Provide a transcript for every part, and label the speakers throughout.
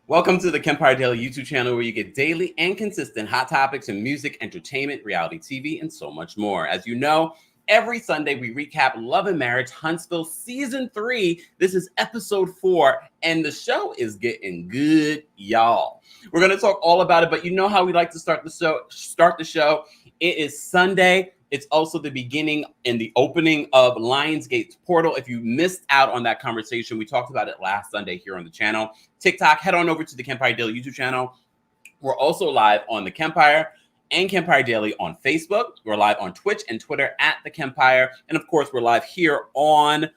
Speaker 1: Welcome to the Kempire Daily YouTube channel, where you get daily and consistent hot topics in music, entertainment, reality TV, and so much more. As you know, every Sunday we recap Love and Marriage Huntsville Season 3. This is episode 4, and the show is getting good, y'all. We're going to talk all about it, but you know how we like to start the show. It is Sunday. It's also the beginning and the opening of Lionsgate's portal. If you missed out on that conversation, we talked about it last Sunday here on the channel. TikTok, head on over to the Kempire Daily YouTube channel. We're also live on the Kempire and Kempire Daily on Facebook. We're live on Twitch and Twitter at the Kempire. And of course, we're live here on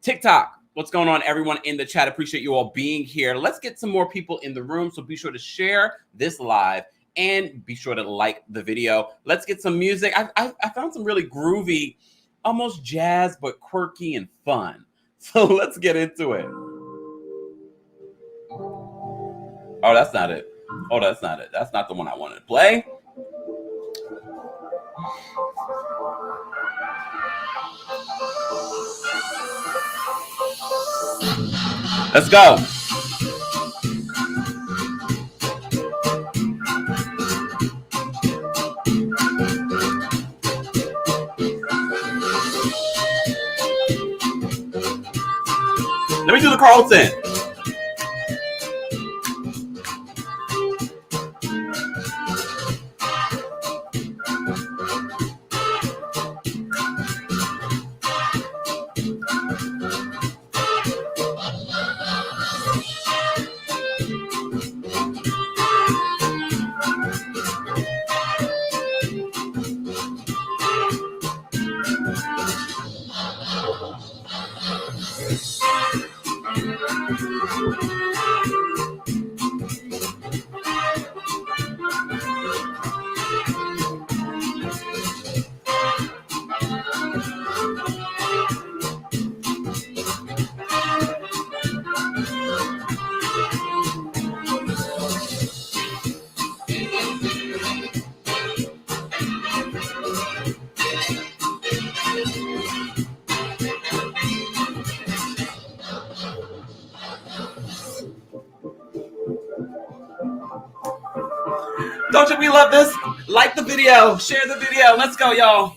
Speaker 1: TikTok. What's going on, everyone in the chat? Appreciate you all being here. Let's get some more people in the room. So be sure to share this live and be sure to like the video. Let's get some music. I found some really groovy, almost jazz, but quirky and fun. So let's get into it. Oh, that's not it. Oh, that's not it. That's not the one I wanted to play. Let's go. Let me do the Carlton. Don't you we love this? Like the video, share the video. Let's go, y'all.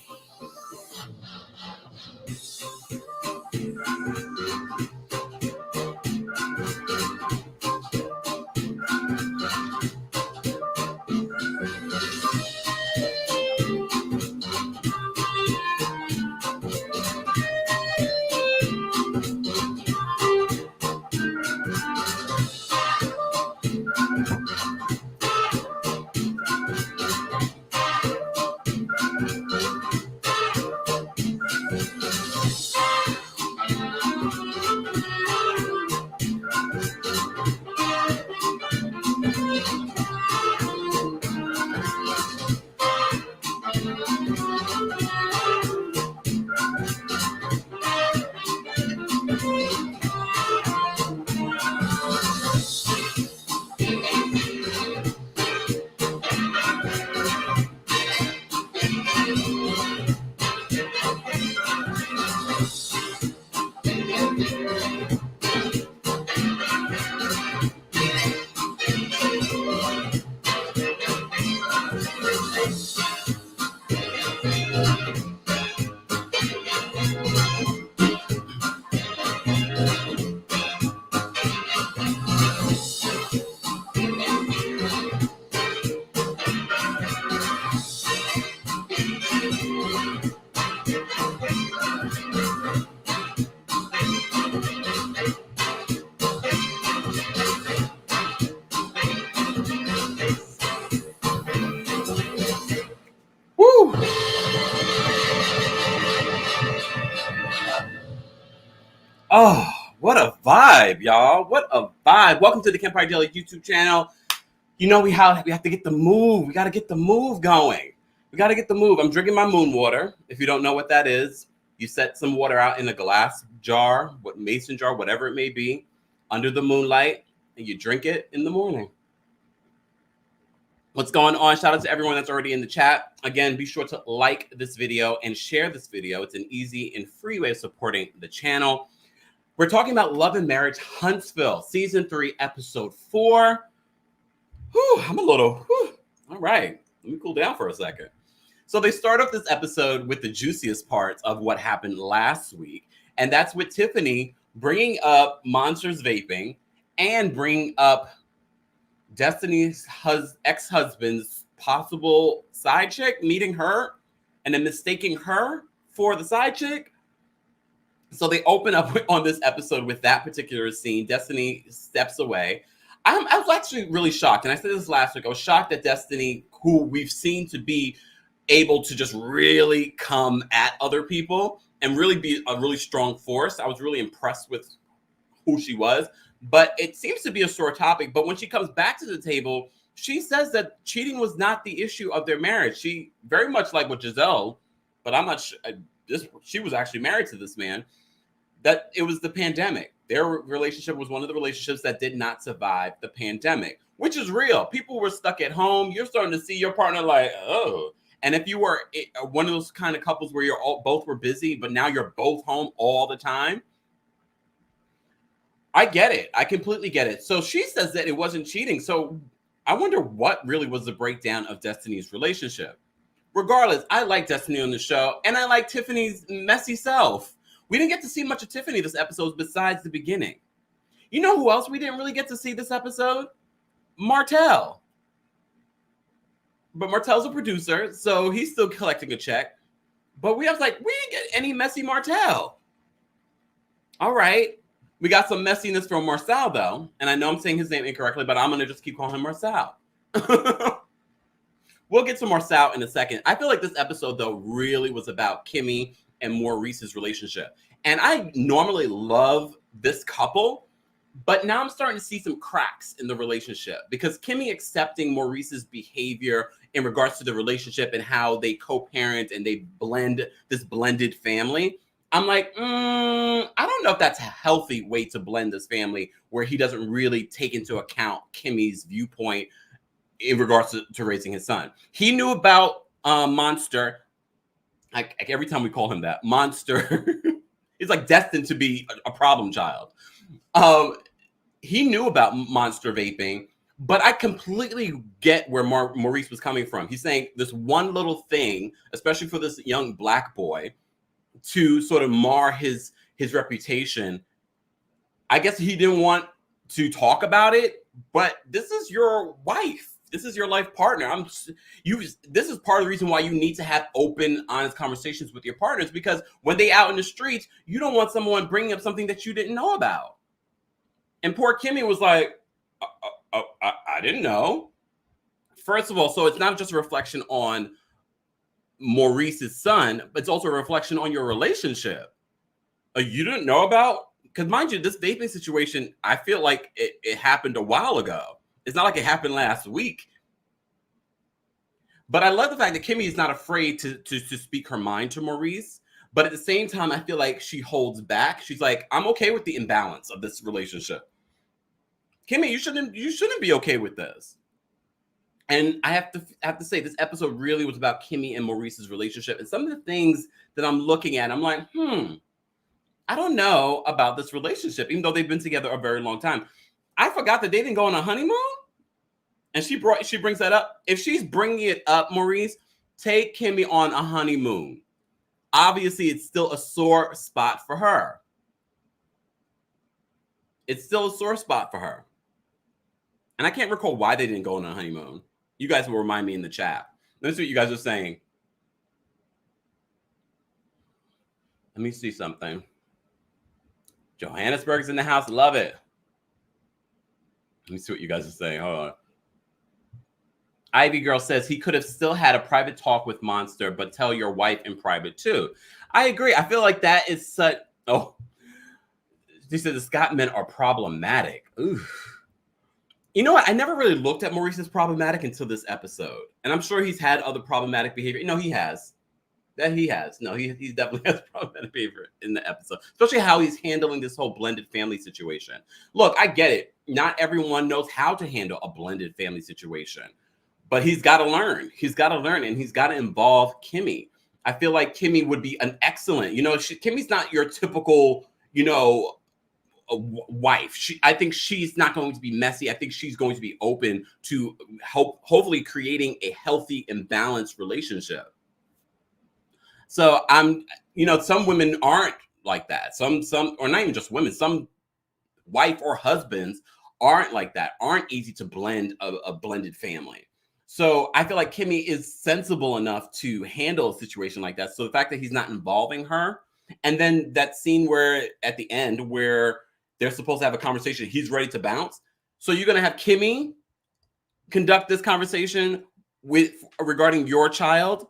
Speaker 1: Oh, what a vibe, y'all. What a vibe. Welcome to the Kempire Daily YouTube channel. You know we have to get the move. We got to get the move going. We got to get the move. I'm drinking my moon water. If you don't know what that is, you set some water out in a glass jar, mason jar, whatever it may be, under the moonlight, and you drink it in the morning. What's going on? Shout out to everyone that's already in the chat. Again, be sure to like this video and share this video. It's an easy and free way of supporting the channel. We're talking about Love and Marriage Huntsville, season 3, episode 4. Whew, I'm a little, all right. Let me cool down for a second. So they start off this episode with the juiciest parts of what happened last week. And that's with Tiffany bringing up Monster's vaping and bringing up Destiny's ex-husband's possible side chick, meeting her and then mistaking her for the side chick. So they open up on this episode with that particular scene. Destiny steps away. I was actually really shocked. And I said this last week. I was shocked that Destiny, who we've seen to be able to just really come at other people and really be a really strong force. I was really impressed with who she was. But it seems to be a sore topic. But when she comes back to the table, she says that cheating was not the issue of their marriage. She very much like with Giselle, but I'm not sure. She was actually married to this man. That it was the pandemic. Their relationship was one of the relationships that did not survive the pandemic, which is real. People were stuck at home. You're starting to see your partner like, oh. And if you were one of those kind of couples where both were busy, but now you're both home all the time, I get it. I completely get it. So she says that it wasn't cheating. So I wonder what really was the breakdown of Destiny's relationship. Regardless, I like Destiny on the show, and I like Tiffany's messy self. We didn't get to see much of Tiffany this episode besides the beginning. You know who else we didn't really get to see this episode? Martell. But Martell's a producer, so he's still collecting a check. But we didn't get any messy Martell. All right. We got some messiness from Marsau, though. And I know I'm saying his name incorrectly, but I'm going to just keep calling him Marsau. We'll get to Marsau in a second. I feel like this episode, though, really was about Kimmy and Maurice's relationship. And I normally love this couple, but now I'm starting to see some cracks in the relationship because Kimmy accepting Maurice's behavior in regards to the relationship and how they co-parent and they blend this blended family. I'm like, I don't know if that's a healthy way to blend this family where he doesn't really take into account Kimmy's viewpoint in regards to raising his son. He knew about Monster. Every time we call him that, Monster, he's like destined to be a problem child. He knew about Monster vaping, but I completely get where Maurice was coming from. He's saying this one little thing, especially for this young Black boy, to sort of mar his reputation. I guess he didn't want to talk about it, but this is your wife. This is your life partner. This is part of the reason why you need to have open, honest conversations with your partners, because when they out in the streets, you don't want someone bringing up something that you didn't know about. And poor Kimmy was like, I didn't know. First of all, so it's not just a reflection on Maurice's son, but it's also a reflection on your relationship. You didn't know about? Because mind you, this vaping situation, I feel like it happened a while ago. It's not like it happened last week. But I love the fact that Kimmy is not afraid to speak her mind to Maurice. But at the same time, I feel like she holds back. She's like, I'm okay with the imbalance of this relationship. Kimmy, you shouldn't be okay with this. And I have to say, this episode really was about Kimmy and Maurice's relationship. And some of the things that I'm looking at, I'm like, I don't know about this relationship, even though they've been together a very long time. I forgot that they didn't go on a honeymoon. And she brings that up. If she's bringing it up, Maurice, take Kimmy on a honeymoon. Obviously, it's still a sore spot for her. It's still a sore spot for her. And I can't recall why they didn't go on a honeymoon. You guys will remind me in the chat. Let's see what you guys are saying. Let me see something. Johannesburg's in the house. Love it. Let me see what you guys are saying. Hold on. Ivy Girl says he could have still had a private talk with Monster, but tell your wife in private too. I agree. I feel like that is such. Oh, she said the Scott men are problematic. Ooh. You know what? I never really looked at Maurice as problematic until this episode. And I'm sure he's had other problematic behavior. No, he has. He definitely has problematic behavior in the episode. Especially how he's handling this whole blended family situation. Look, I get it. Not everyone knows how to handle a blended family situation. But he's got to learn. He's got to learn, and he's got to involve Kimmy. I feel like Kimmy would be an excellent, Kimmy's not your typical, wife. I think she's not going to be messy. I think she's going to be open to hopefully creating a healthy and balanced relationship. So some women aren't like that. Some, or not even just women, some wife or husbands aren't like that, aren't easy to blend a blended family. So I feel like Kimmy is sensible enough to handle a situation like that. So the fact that he's not involving her, and then that scene where at the end where they're supposed to have a conversation, he's ready to bounce. So you're going to have Kimmy conduct this conversation regarding your child?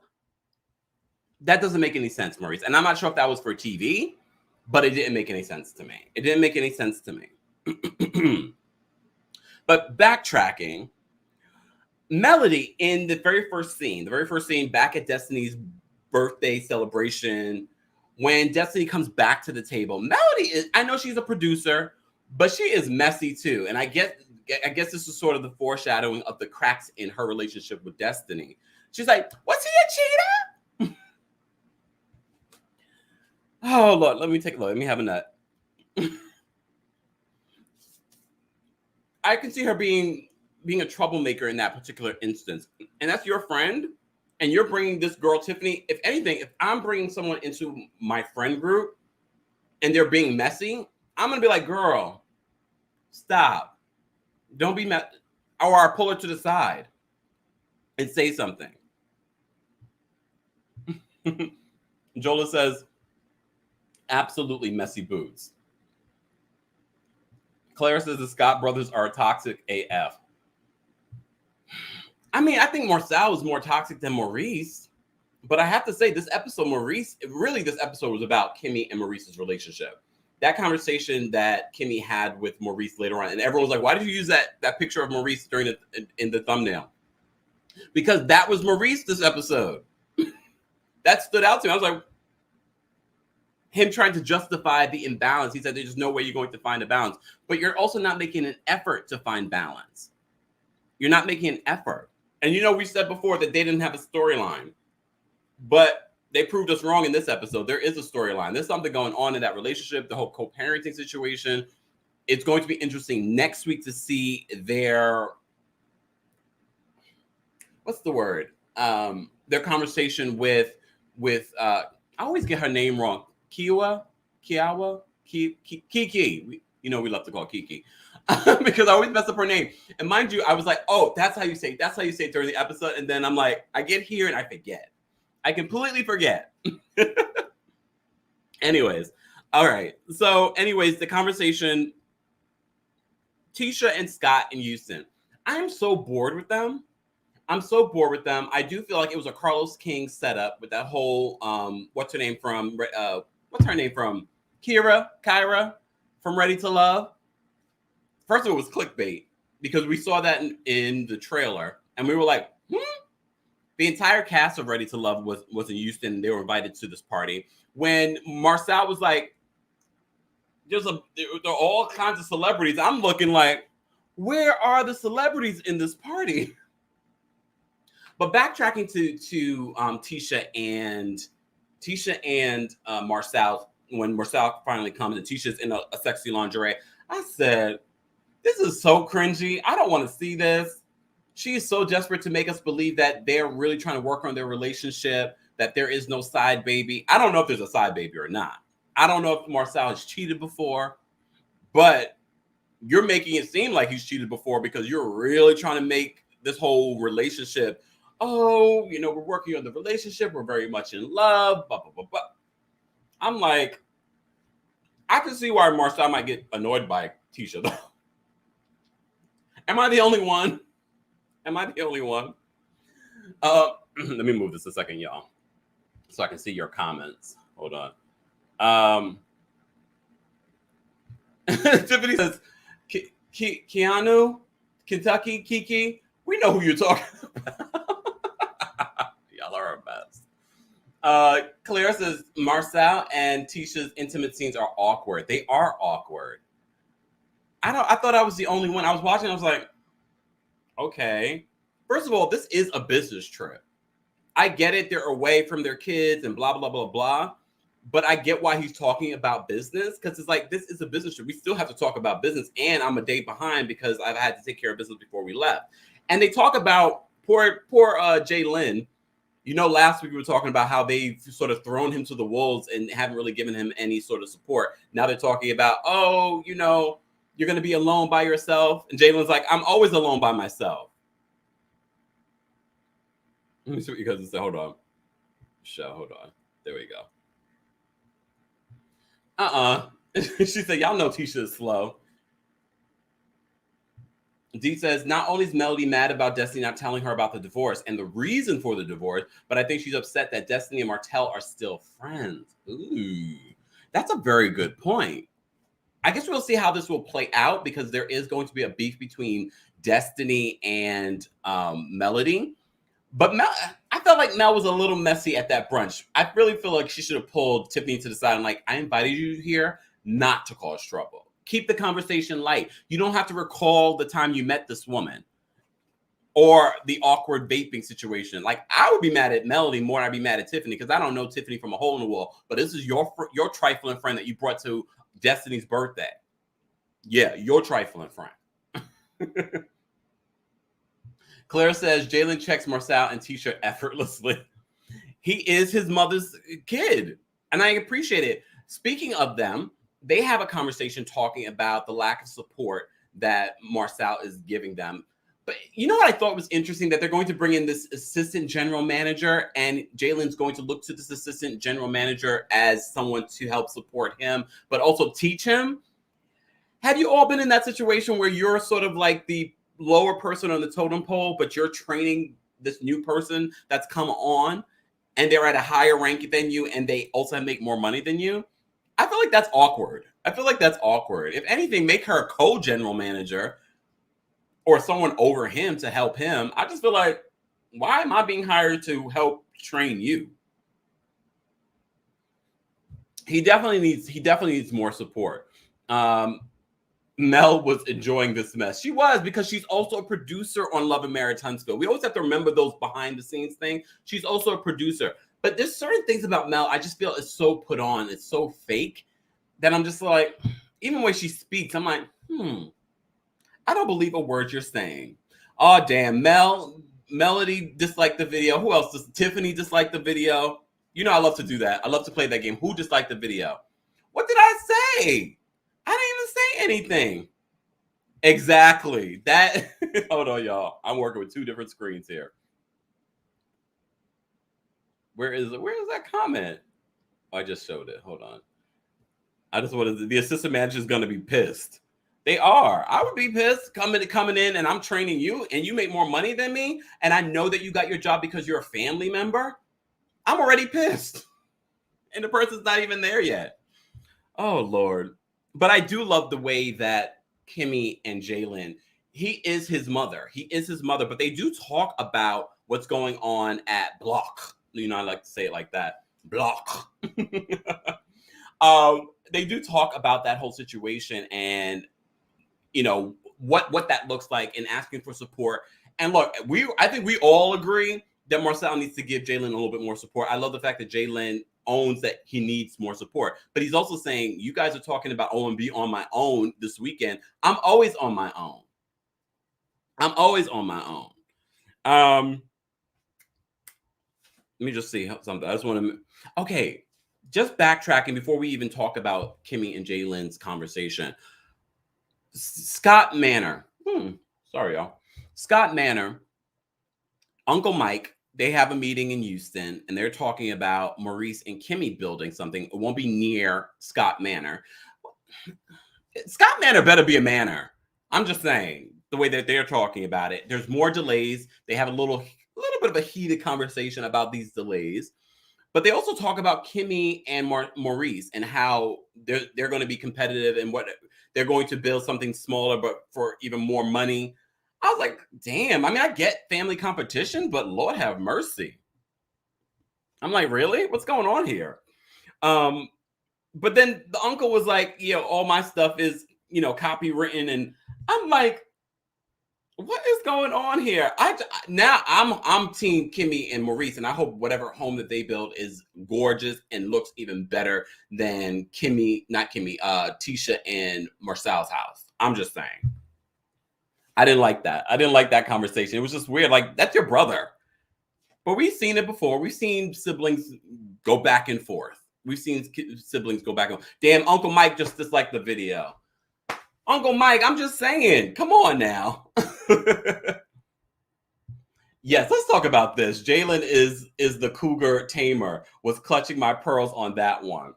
Speaker 1: That doesn't make any sense, Maurice. And I'm not sure if that was for TV, but it didn't make any sense to me. It didn't make any sense to me. But backtracking, Melody in the very first scene back at Destiny's birthday celebration, when Destiny comes back to the table, Melody I know she's a producer, but she is messy too. And I guess this is sort of the foreshadowing of the cracks in her relationship with Destiny. She's like, was he a cheater? Oh, Lord, let me take a look. Let me have a nut. I can see her being a troublemaker in that particular instance. And that's your friend, and you're bringing this girl, Tiffany. If anything, if I'm bringing someone into my friend group and they're being messy, I'm going to be like, girl, stop. Don't be messy. Or I'll pull her to the side and say something. Jola says, absolutely messy boots. Claire says the Scott brothers are toxic AF. I mean, I think Marsau is more toxic than Maurice, but I have to say this episode was about Kimmy and Maurice's relationship. That conversation that Kimmy had with Maurice later on, and everyone was like, why did you use that picture of Maurice in the thumbnail? Because that was Maurice this episode. That stood out to me. I was like, him trying to justify the imbalance. He said, there's no way you're going to find a balance, but you're also not making an effort to find balance. You're not making an effort. And we said before that they didn't have a storyline, but they proved us wrong in this episode. There is a storyline. There's something going on in that relationship, the whole co-parenting situation. It's going to be interesting next week to see their, what's the word? Their conversation with I always get her name wrong. Kiki. We love to call Kiki. Because I always mess up her name. And mind you, I was like, oh, that's how you say it during the episode. And then I'm like, I get here and I forget. I completely forget. Anyways. All right. So anyways, the conversation, Tisha and Scott in Houston. I'm so bored with them. I do feel like it was a Carlos King setup with that whole, what's her name from Kyra from Ready to Love. First of all, it was clickbait because we saw that in the trailer and we were like, The entire cast of Ready to Love was in Houston. And they were invited to this party. When Marsau was like, there are all kinds of celebrities. I'm looking like, where are the celebrities in this party? But backtracking to Tisha and Marsau, when Marsau finally comes and Tisha's in a sexy lingerie, I said, this is so cringy. I don't want to see this. She is so desperate to make us believe that they're really trying to work on their relationship, that there is no side baby. I don't know if there's a side baby or not. I don't know if Marsau has cheated before, but you're making it seem like he's cheated before because you're really trying to make this whole relationship, we're working on the relationship. We're very much in love, blah, blah, blah, blah. I'm like, I can see why Marsau might get annoyed by Tisha, though. Am I the only one? Let me move this a second, y'all, so I can see your comments. Hold on. Tiffany says, Keanu, Kentucky, Kiki. We know who you're talking about. Y'all are our best. Claire says, Marsau and Tisha's intimate scenes are awkward. They are awkward. I thought I was the only one. I was watching, I was like, okay. First of all, this is a business trip. I get it. They're away from their kids and blah, blah, blah, blah. but I get why he's talking about business, because it's like, this is a business trip. We still have to talk about business, and I'm a day behind because I've had to take care of business before we left. And they talk about poor Jaylen. You know, last week we were talking about how they've sort of thrown him to the wolves and haven't really given him any sort of support. Now they're talking about, oh, you know, you're going to be alone by yourself. And Jaylen's like, I'm always alone by myself. Let me see what you guys say. Hold on. Hold on. There we go. She said, y'all know Tisha is slow. D says, not only is Melody mad about Destiny not telling her about the divorce and the reason for the divorce, but I think she's upset that Destiny and Martell are still friends. Ooh, that's a very good point. I guess we'll see how this will play out, because there is going to be a beef between Destiny and Melody. But I felt like Mel was a little messy at that brunch. I really feel like she should have pulled Tiffany to the side and like, I invited you here not to cause trouble. Keep the conversation light. You don't have to recall the time you met this woman or the awkward vaping situation. Like, I would be mad at Melody more than I'd be mad at Tiffany, because I don't know Tiffany from a hole in the wall. But this is your trifling friend that you brought to Destiny's birthday. Yeah, your trifling friend. Claire says, Jaylen checks Marsau and Tisha effortlessly. He is his mother's kid, and I appreciate it. Speaking of them, they have a conversation talking about the lack of support that Marsau is giving them. But you know what I thought was interesting? That they're going to bring in this assistant general manager, and Jaylen's going to look to this assistant general manager as someone to help support him, but also teach him. Have you all been in that situation where you're sort of like the lower person on the totem pole, but you're training this new person that's come on, and they're at a higher rank than you, and they also make more money than you? I feel like that's awkward. If anything, make her a co-general manager or someone over him to help him. I just feel like, why am I being hired to help train you? He definitely needs more support. Mel was enjoying this mess. She was, because she's also a producer on Love and Marriage Huntsville. We always have to remember those behind the scenes things. She's also a producer. But there's certain things about Mel I just feel is so put on, it's so fake, that I'm just like, even when she speaks, I'm like, I don't believe a word you're saying. Oh, damn. Melody disliked the video. Who else? Does Tiffany dislike the video? You know I love to do that. I love to play that game. Who disliked the video? What did I say? I didn't even say anything. Exactly. That. Hold on, y'all. I'm working with two different screens here. Where is that comment? Oh, I just showed it. Hold on. I just wanted the assistant manager is going to be pissed. They are. I would be pissed coming in, and I'm training you, and you make more money than me, and I know that you got your job because you're a family member. I'm already pissed, and the person's not even there yet. Oh Lord. But I do love the way that Kimmy and Jaylen, he is his mother, but they do talk about what's going on at Block. You know, I like to say it like that. Block. They do talk about that whole situation, and you know what that looks like, and asking for support. And look, I think we all agree that Marsau needs to give Jaylen a little bit more support. I love the fact that Jaylen owns that he needs more support, but he's also saying, you guys are talking about OMB on my own this weekend. I'm always on my own. Let me just see something. I just want to, okay, just backtracking before we even talk about Kimmy and Jaylen's conversation. Scott Manor. Sorry, y'all. Scott Manor, Uncle Mike, they have a meeting in Houston, and they're talking about Maurice and Kimmy building something. It won't be near Scott Manor. Scott Manor better be a manor. I'm just saying, the way that they're talking about it. There's more delays. They have a little bit of a heated conversation about these delays. But they also talk about Kimmy and Maurice and how they're going to be competitive, and what they're going to build something smaller, but for even more money. I was like, damn. I mean, I get family competition, but Lord have mercy. I'm like, really? What's going on here? But then the uncle was like, all my stuff is, copywritten. And I'm like, What is going on here? I'm team Kimmy and Maurice, and I hope whatever home that they build is gorgeous and looks even better than Tisha and Marsau's house. I'm just saying. I didn't like that. I didn't like that conversation. It was just weird. Like, that's your brother. But we've seen it before. We've seen siblings go back and forth. We've seen siblings go back and forth. Damn, Uncle Mike just disliked the video. Uncle Mike, I'm just saying. Come on now. Yes, let's talk about this. Jaylen is the cougar tamer. Was clutching my pearls on that one.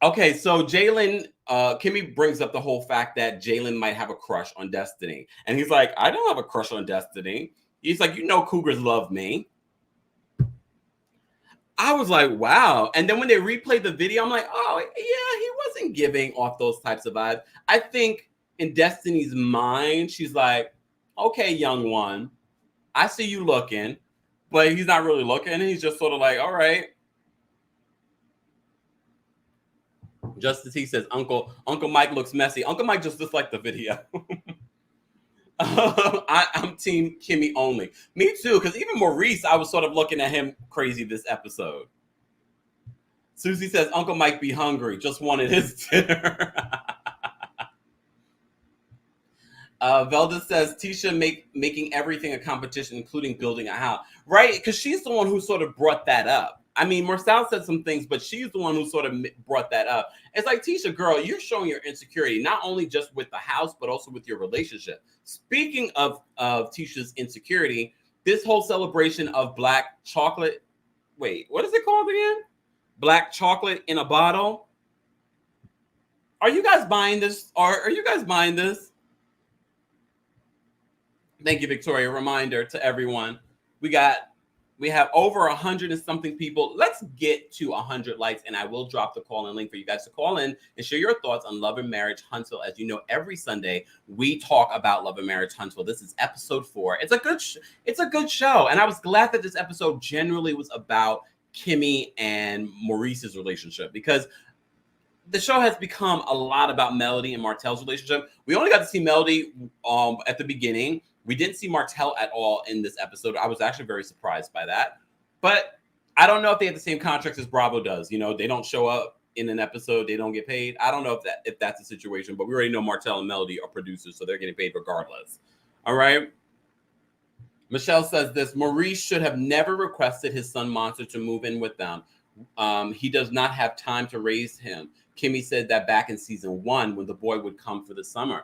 Speaker 1: Okay, so Jaylen, Kimmy brings up the whole fact that Jaylen might have a crush on Destiny. And he's like, I don't have a crush on Destiny. He's like, cougars love me. I was like, wow. And then when they replayed the video, I'm like, oh, yeah, he wasn't giving off those types of vibes. I think in Destiny's mind, she's like, okay, young one, I see you looking, but he's not really looking. He's just sort of like, all right. Justice, he says, Uncle Mike looks messy. Uncle Mike just disliked the video. I'm team Kimmy only. Me too, because even Maurice, I was sort of looking at him crazy this episode. Susie says, Uncle Mike be hungry, just wanted his dinner. Velda says, Tisha making everything a competition, including building a house. Right? Because she's the one who sort of brought that up. I mean, Marsau said some things, but she's the one who sort of brought that up. It's like, Tisha, girl, you're showing your insecurity, not only just with the house, but also with your relationship. Speaking of Tisha's insecurity, this whole celebration of black chocolate. Wait, what is it called again? Black chocolate in a bottle. Are you guys buying this? Are you guys buying this? Thank you, Victoria. Reminder to everyone. We have over 100 and something people. Let's get to 100 likes, and I will drop the call-in link for you guys to call in and share your thoughts on Love and Marriage Huntsville. As you know, every Sunday we talk about Love and Marriage Huntsville. This is episode 4. It's a good show, and I was glad that this episode generally was about Kimmy and Maurice's relationship, because the show has become a lot about Melody and Martell's relationship. We only got to see Melody at the beginning. We didn't see Martell at all in this episode. I was actually very surprised by that. But I don't know if they have the same contracts as Bravo does. You know, they don't show up in an episode, they don't get paid. I don't know if that's the situation, but we already know Martell and Melody are producers, so they're getting paid regardless. All right. Michelle says this: Maurice should have never requested his son Monster to move in with them. He does not have time to raise him. Kimmy said that back in season 1 when the boy would come for the summer.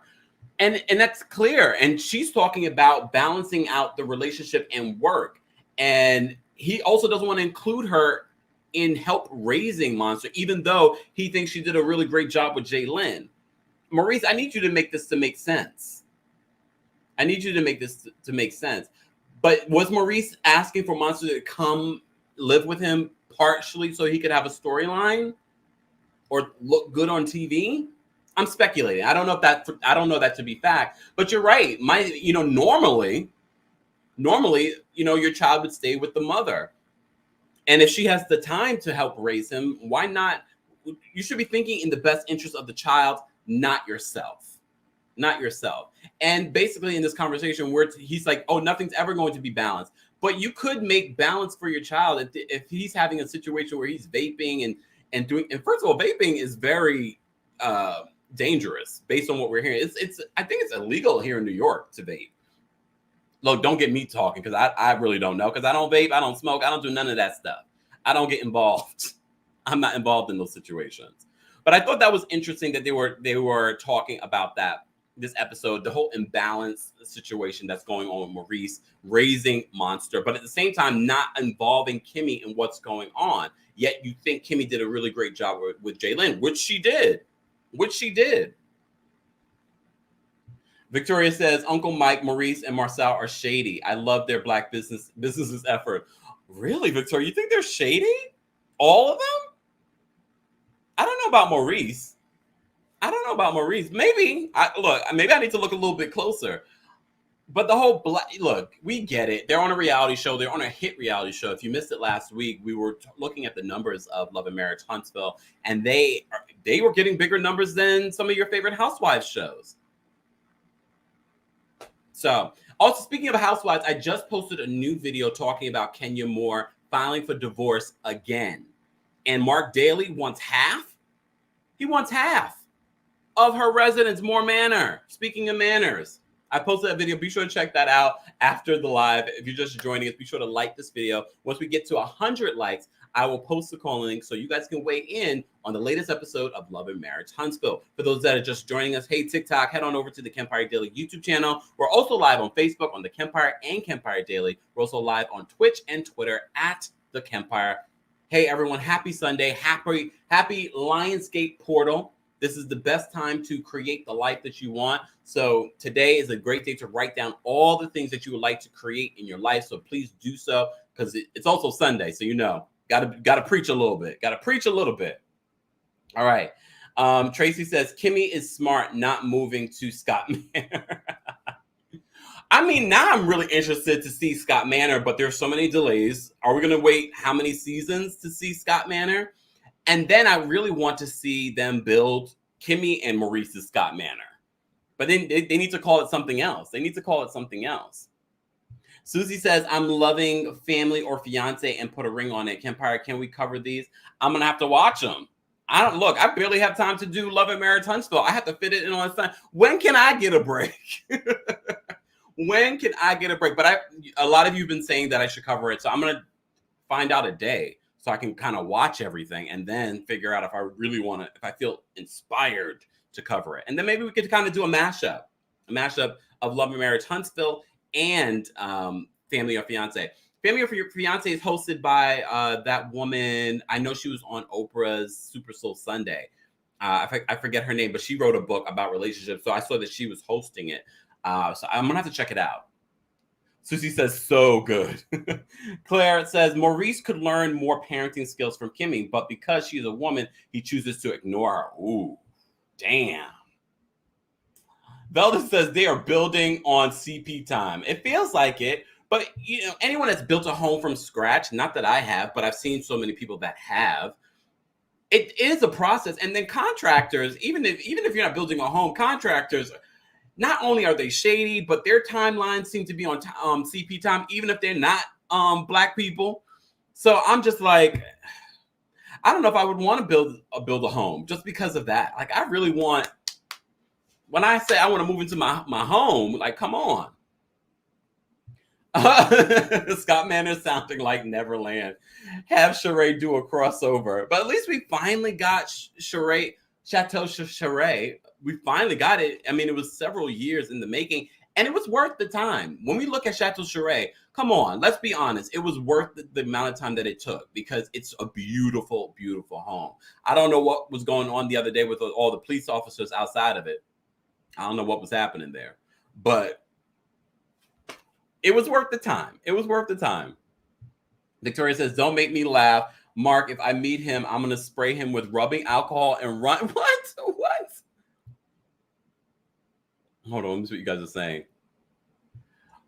Speaker 1: And that's clear. And she's talking about balancing out the relationship and work. And he also doesn't want to include her in help raising Monster, even though he thinks she did a really great job with Jaylen. Maurice, I need you to make this to make sense. I need you to make this to make sense. But was Maurice asking for Monster to come live with him partially so he could have a storyline or look good on TV? I'm speculating. I don't know that to be fact, but you're right. Normally, your child would stay with the mother. And if she has the time to help raise him, why not? You should be thinking in the best interest of the child, not yourself. Not yourself. And basically in this conversation where he's like, oh, nothing's ever going to be balanced. But you could make balance for your child if he's having a situation where he's vaping and doing. And first of all, vaping is very dangerous based on what we're hearing. I think it's illegal here in New York to vape. Look, don't get me talking because I really don't know, because I don't vape, I don't smoke, I don't do none of that stuff. I don't get involved. I'm not involved in those situations. But I thought that was interesting that they were talking about that this episode, the whole imbalance situation that's going on with Maurice raising Monster, but at the same time not involving Kimmy in what's going on. Yet you think Kimmy did a really great job with Jaylen, which she did. Victoria says, Uncle Mike, Maurice, and Marsau are shady. I love their black businesses effort. Really, Victoria? You think they're shady? All of them? I don't know about Maurice. Maybe I need to look a little bit closer. But the whole look, we get it. They're on a reality show. They're on a hit reality show. If you missed it last week, we were looking at the numbers of Love and Marriage Huntsville, and they were getting bigger numbers than some of your favorite Housewives shows. So, also speaking of housewives, I just posted a new video talking about Kenya Moore filing for divorce again. And Mark Daly wants half. He wants half of her residence, Moore Manor. Speaking of manors, I posted that video. Be sure to check that out after the live. If you're just joining us, be sure to like this video. Once we get to 100 likes, I will post the call link so you guys can weigh in on the latest episode of Love and Marriage Huntsville. For those that are just joining us, hey, TikTok, head on over to the Kempire Daily YouTube channel. We're also live on Facebook on TheKempire and Kempire Daily. We're also live on Twitch and Twitter at TheKempire. Hey, everyone, happy Sunday. Happy Lionsgate portal. This is the best time to create the life that you want. So today is a great day to write down all the things that you would like to create in your life. So please do so, because it's also Sunday. So, you know, gotta preach a little bit. Gotta preach a little bit. All right. Tracy says, Kimmy is smart, not moving to Scott Manor. I mean, now I'm really interested to see Scott Manor, but there's so many delays. Are we going to wait how many seasons to see Scott Manor? And then I really want to see them build Kimmy and Maurice's Scott Manor. But then they need to call it something else. They need to call it something else. Susie says, I'm loving Family or Fiance and put a ring on it. Kempire, can we cover these? I'm going to have to watch them. I barely have time to do Love and Marriage Huntsville. I have to fit it in on time. When can I get a break? When can I get a break? But a lot of you have been saying that I should cover it. So I'm going to find out a day so I can kind of watch everything and then figure out if I really want to, if I feel inspired to cover it. And then maybe we could kind of do a mashup of Love and Marriage Huntsville and Family or Fiance. Family or Fiance is hosted by that woman. I know she was on Oprah's Super Soul Sunday. I forget her name, but she wrote a book about relationships. So I saw that she was hosting it. So I'm going to have to check it out. Susie says, so good. Claire says, Maurice could learn more parenting skills from Kimmy, but because she's a woman, he chooses to ignore her. Ooh, damn. Velda says they are building on CP time. It feels like it, but you know, anyone that's built a home from scratch, not that I have, but I've seen so many people that have, it is a process. And then contractors, even if you're not building a home, contractors, not only are they shady, but their timelines seem to be on CP time, even if they're not Black people. So I'm just like, I don't know if I would want to build a home just because of that. Like, I really want, when I say I want to move into my home, like, come on. Scott Manor sounding like Neverland. Have Sheree do a crossover. But at least we finally got Sheree, Chateau Sheree. We finally got it. I mean, it was several years in the making, and it was worth the time. When we look at Chateau Sheree, come on, let's be honest. It was worth the amount of time that it took because it's a beautiful, beautiful home. I don't know what was going on the other day with all the police officers outside of it. I don't know what was happening there, but it was worth the time. It was worth the time. Victoria says, don't make me laugh. Mark, if I meet him, I'm going to spray him with rubbing alcohol and run. What? Hold on, let me see what you guys are saying.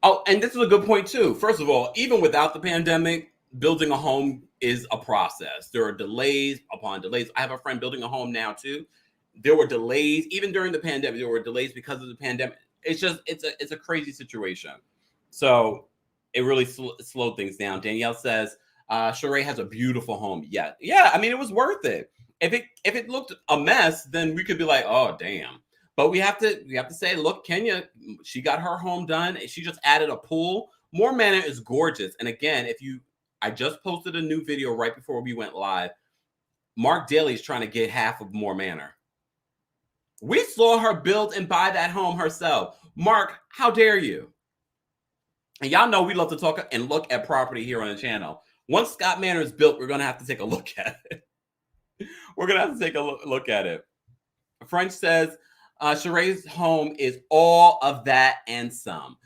Speaker 1: Oh, and this is a good point too. First of all, even without the pandemic, building a home is a process. There are delays upon delays. I have a friend building a home now too. There were delays, even during the pandemic. There were delays because of the pandemic. It's a crazy situation. So it really slowed things down. Danielle says, Sheree has a beautiful home. Yeah. I mean, it was worth it. If it looked a mess, then we could be like, oh, damn. But we have to say, look, Kenya, she got her home done. She just added a pool. Moore Manor is gorgeous. And again, I just posted a new video right before we went live. Mark Daly is trying to get half of Moore Manor. We saw her build and buy that home herself. Mark, how dare you? And y'all know we love to talk and look at property here on the channel. Once Scott Manor is built, we're going to have to take a look at it. We're going to have to take a look at it. French says, Sheree's home is all of that and some.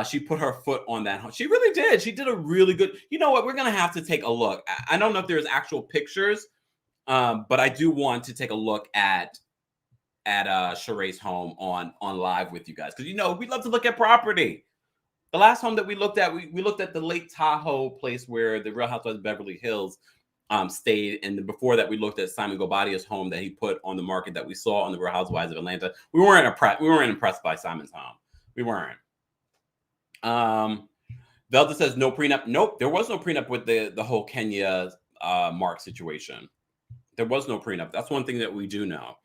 Speaker 1: She put her foot on that home. She really did. She did a really good. You know what? We're going to have to take a look. I don't know if there's actual pictures, but I do want to take a look at Sheree's home on live with you guys. Because, you know, we love to look at property. The last home that we looked at, we looked at the Lake Tahoe place where the Real Housewives of Beverly Hills stayed. And before that, we looked at Simon Gobadia's home that he put on the market that we saw on the Real Housewives of Atlanta. We weren't impressed by Simon's home. We weren't. Velda says no prenup. Nope, there was no prenup with the whole Kenya Mark situation. There was no prenup. That's one thing that we do know.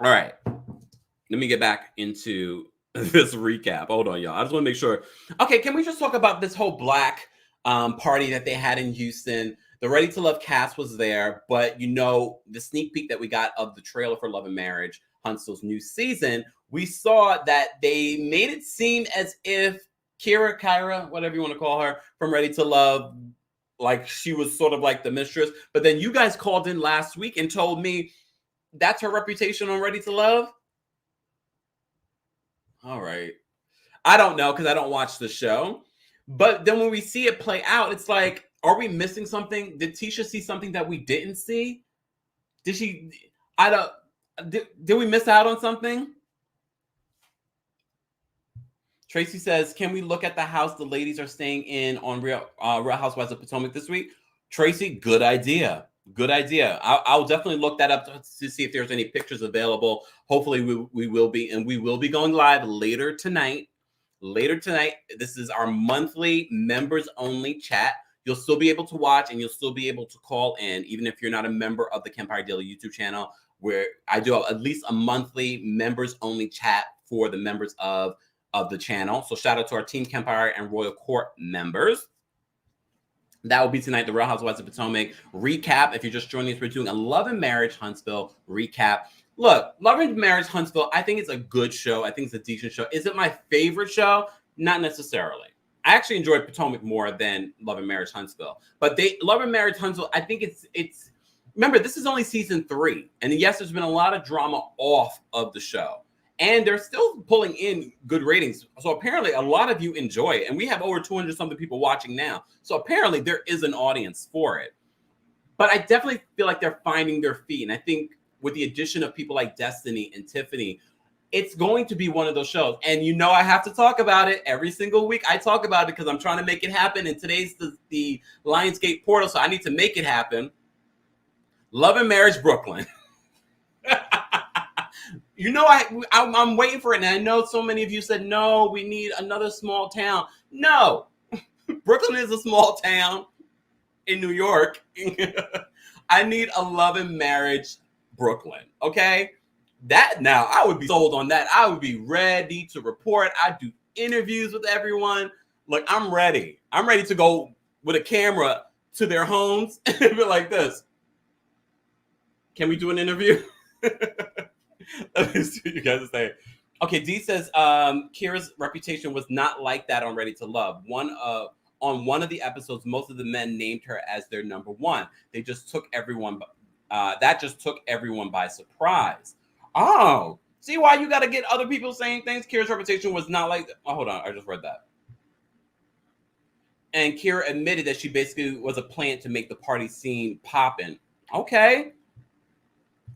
Speaker 1: All right, let me get back into this recap. Hold on, y'all. I just want to make sure. Okay, can we just talk about this whole black party that they had in Houston? The Ready to Love cast was there, but the sneak peek that we got of the trailer for Love and Marriage, Huntsville's new season, we saw that they made it seem as if Kyra, whatever you want to call her, from Ready to Love, like she was sort of like the mistress. But then you guys called in last week and told me that's her reputation on Ready to Love. All right. I don't know because I don't watch the show. But then when we see it play out, it's like, are we missing something? Did Tisha see something that we didn't see? Did she? I don't. Did we miss out on something? Tracy says, can we look at the house the ladies are staying in on Real Housewives of Potomac this week? Tracy, good idea. Good idea. I'll definitely look that up to see if there's any pictures available. Hopefully we will be, and we will be going live later tonight. This is our monthly members only chat. You'll still be able to watch and you'll still be able to call in, even if you're not a member of the Kempire Daily YouTube channel, where I do at least a monthly members only chat for the members of the channel. So shout out to our Team Kempire and Royal Court members. That will be tonight, the Real Housewives of Potomac recap. If you're just joining us, we're doing a Love and Marriage Huntsville recap. Look, Love and Marriage Huntsville, I think it's a good show. I think it's a decent show. Is it my favorite show? Not necessarily. I actually enjoyed Potomac more than Love and Marriage Huntsville. But Love and Marriage Huntsville, I think it's remember, this is only season 3. And yes, there's been a lot of drama off of the show. And they're still pulling in good ratings. So apparently a lot of you enjoy it. And we have over 200 something people watching now. So apparently there is an audience for it. But I definitely feel like they're finding their feet. And I think with the addition of people like Destiny and Tiffany, it's going to be one of those shows. And I have to talk about it every single week. I talk about it because I'm trying to make it happen. And today's the Lionsgate portal, so I need to make it happen. Love and Marriage Brooklyn. I'm waiting for it. And I know so many of you said, no, we need another small town. No, Brooklyn is a small town in New York. I need a Love and Marriage Brooklyn. Okay. That now I would be sold on that. I would be ready to report. I'd do interviews with everyone. Look, I'm ready. I'm ready to go with a camera to their homes and be like this. Can we do an interview? Let me see what you guys are saying. Okay, D says Kira's reputation was not like that on Ready to Love. On one of the episodes, most of the men named her as their number one. They just took everyone. That just took everyone by surprise. Oh, see why you got to get other people saying things? Kira's reputation was not like that. Oh, hold on, I just read that. And Kira admitted that she basically was a plant to make the party scene popping. Okay.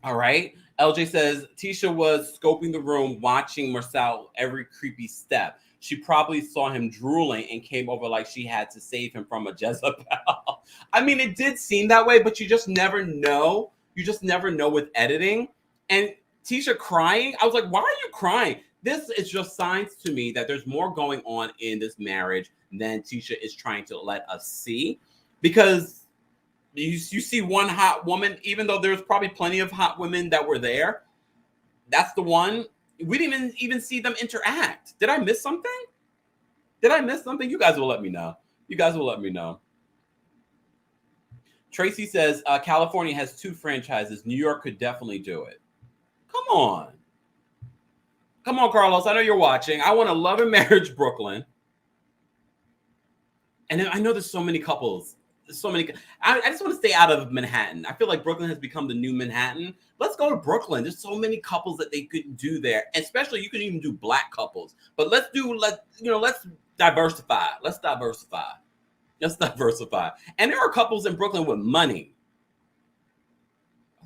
Speaker 1: All right. LJ says Tisha was scoping the room, watching Marsau every creepy step. She probably saw him drooling and came over like she had to save him from a Jezebel. I mean, it did seem that way, but you just never know. You just never know with editing. And Tisha crying, I was like, why are you crying? This is just signs to me that there's more going on in this marriage than Tisha is trying to let us see. Because you see one hot woman, even though there's probably plenty of hot women that were there. That's the one. We didn't even see them interact. Did I miss something? You guys will let me know. Tracy says California has 2 franchises. New York could definitely do it. Come on, Carlos. I know you're watching. I want a Love and Marriage Brooklyn. And I know there's so many couples. I just want to stay out of Manhattan. I feel like Brooklyn has become the new Manhattan. Let's go to Brooklyn. There's so many couples that they could do there. Especially you can even do black couples. But let's diversify. Let's diversify. And there are couples in Brooklyn with money.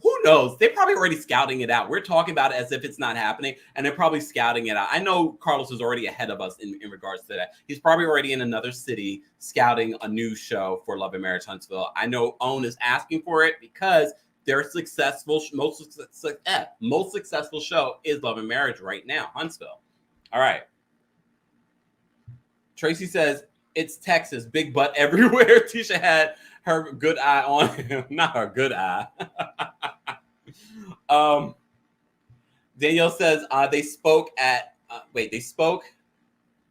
Speaker 1: Who knows? They're probably already scouting it out. We're talking about it as if it's not happening, and they're probably scouting it out. I know Carlos is already ahead of us in regards to that. He's probably already in another city scouting a new show for Love and Marriage Huntsville. I know OWN is asking for it because their most successful show is Love and Marriage right now, Huntsville. All right. Tracy says, it's Texas, big butt everywhere. Tisha had her good eye on him. Not her good eye. Danielle says, they spoke at, they spoke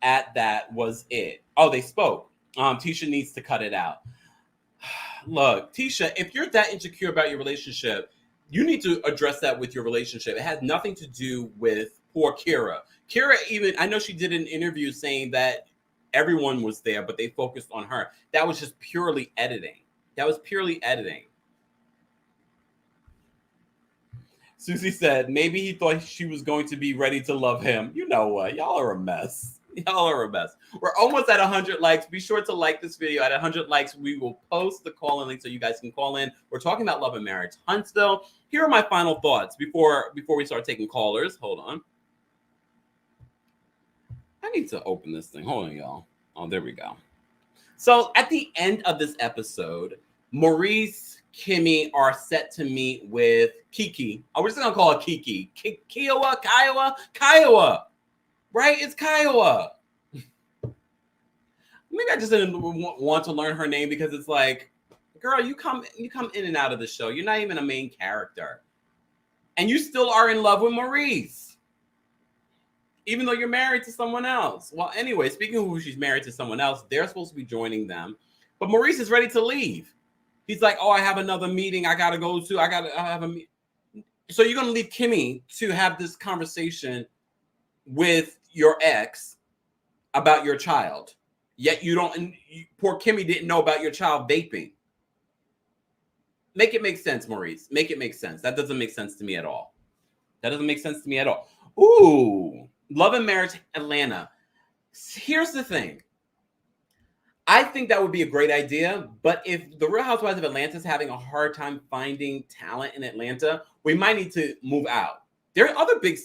Speaker 1: at that was it. Oh, they spoke. Tisha needs to cut it out. Look, Tisha, if you're that insecure about your relationship, you need to address that with your relationship. It has nothing to do with poor Kira. Kira, even, I know she did an interview saying that everyone was there, but they focused on her. That was just purely editing. That was purely editing. Susie said, maybe he thought she was going to be ready to love him. You know what? Y'all are a mess. Y'all are a mess. We're almost at 100 likes. Be sure to like this video. At 100 likes, we will post the call-in link so you guys can call in. We're talking about love and marriage. Huntsville. Here are my final thoughts before we start taking callers. Hold on. I need to open this thing. Hold on, y'all. Oh, there we go. So at the end of this episode, Maurice, Kimmy are set to meet with Kiki. We're just going to call it Kiki. Kiowa. Right? It's Kiowa. Maybe I just didn't want to learn her name because it's like, girl, you come in and out of the show. You're not even a main character. And you still are in love with Maurice. Even though you're married to someone else. Well, anyway, speaking of who she's married to someone else, they're supposed to be joining them. But Maurice is ready to leave. He's like, oh, I have another meeting I got to go to. I have a meeting. So you're going to leave Kimmy to have this conversation with your ex about your child. Yet poor Kimmy didn't know about your child vaping. Make it make sense, Maurice. Make it make sense. That doesn't make sense to me at all. That doesn't make sense to me at all. Ooh, Love and Marriage Atlanta. Here's the thing. I think that would be a great idea, but if the Real Housewives of Atlanta is having a hard time finding talent in Atlanta, we might need to move out. There are other big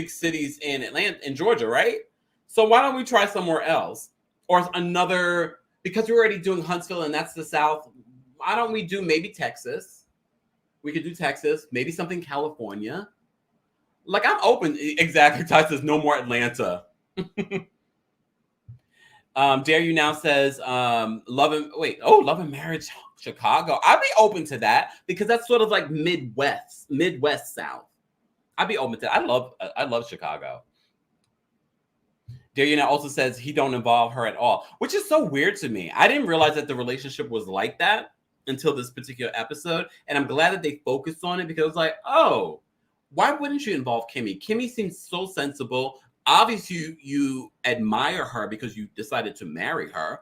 Speaker 1: cities in Georgia, right? So why don't we try somewhere else? Or another, because we're already doing Huntsville and that's the South, why don't we do maybe Texas? We could do Texas, maybe something California. Like, I'm open. Exactly. Ty says no more Atlanta. Dare You Now says Love and Marriage Chicago. I'd be open to that because that's sort of like Midwest South. I'd be open to that. I love Chicago. Dare You Now also says he don't involve her at all, which is so weird to me. I didn't realize that the relationship was like that until this particular episode, and I'm glad that they focused on it because I was like, oh, why wouldn't you involve Kimmy? Kimmy seems so sensible. Obviously, you admire her because you decided to marry her,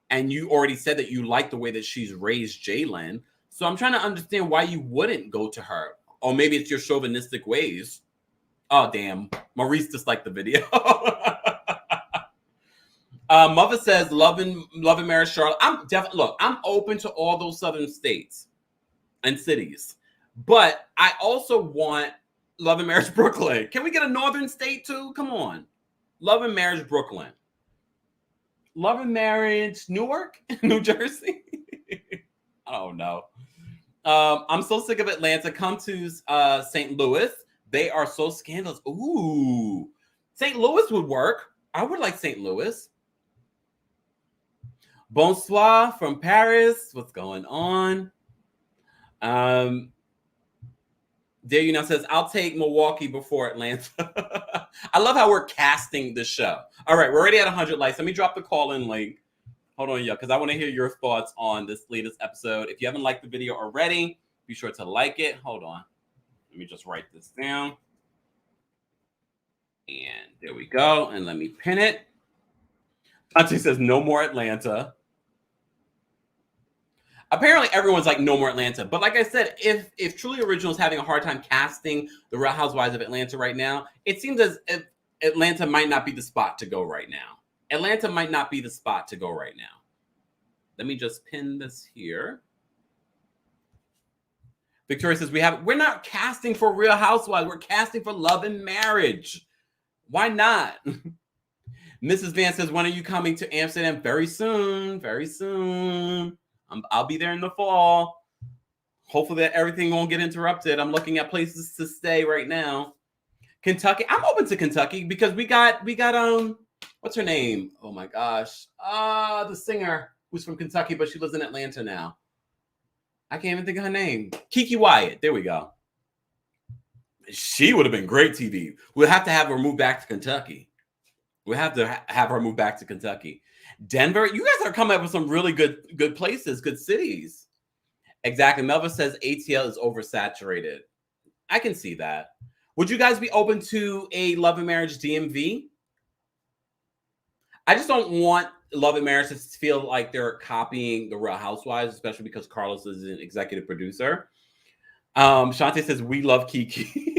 Speaker 1: and you already said that you like the way that she's raised Jaylen. So I'm trying to understand why you wouldn't go to her. Or maybe it's your chauvinistic ways. Oh, damn. Maurice disliked the video. Mother says, Love and Marriage Charlotte. I'm open to all those southern states and cities. But I also want Love and Marriage Brooklyn. Can we get a northern state too? Come on. Love and Marriage Brooklyn. Love and Marriage Newark? New Jersey? I don't know. I'm so sick of Atlanta. Come to St. Louis. They are so scandalous. Ooh. St. Louis would work. I would like St. Louis. Bonsoir from Paris. What's going on? Dare You Now says, I'll take Milwaukee before Atlanta. I love how we're casting the show. All right, we're already at 100 likes. Let me drop the call-in link. Hold on, y'all, because I want to hear your thoughts on this latest episode. If you haven't liked the video already, be sure to like it. Hold on. Let me just write this down. And there we go. And let me pin it. Tante says, no more Atlanta. Apparently everyone's like no more Atlanta. But like I said, if Truly Original is having a hard time casting the Real Housewives of Atlanta right now, it seems as if Atlanta might not be the spot to go right now. Atlanta might not be the spot to go right now. Let me just pin this here. Victoria says, we're not casting for Real Housewives. We're casting for Love and Marriage. Why not? Mrs. Van says, when are you coming to Amsterdam? Very soon. Very soon. I'll be there in the fall. Hopefully that everything won't get interrupted. I'm looking at places to stay right now. Kentucky. I'm open to Kentucky because we got what's her name? Oh my gosh. The singer who's from Kentucky, but she lives in Atlanta now. I can't even think of her name. Kiki Wyatt. There we go. She would have been great TV. We'll have to have her move back to Kentucky. We'll have to have her move back to Kentucky. Denver, you guys are coming up with some really good places, good cities. Exactly. Melva says ATL is oversaturated. I can see that. Would you guys be open to a Love and Marriage DMV? I just don't want Love and Marriage to feel like they're copying the Real Housewives, especially because Carlos is an executive producer. Shantae says, we love Kiki.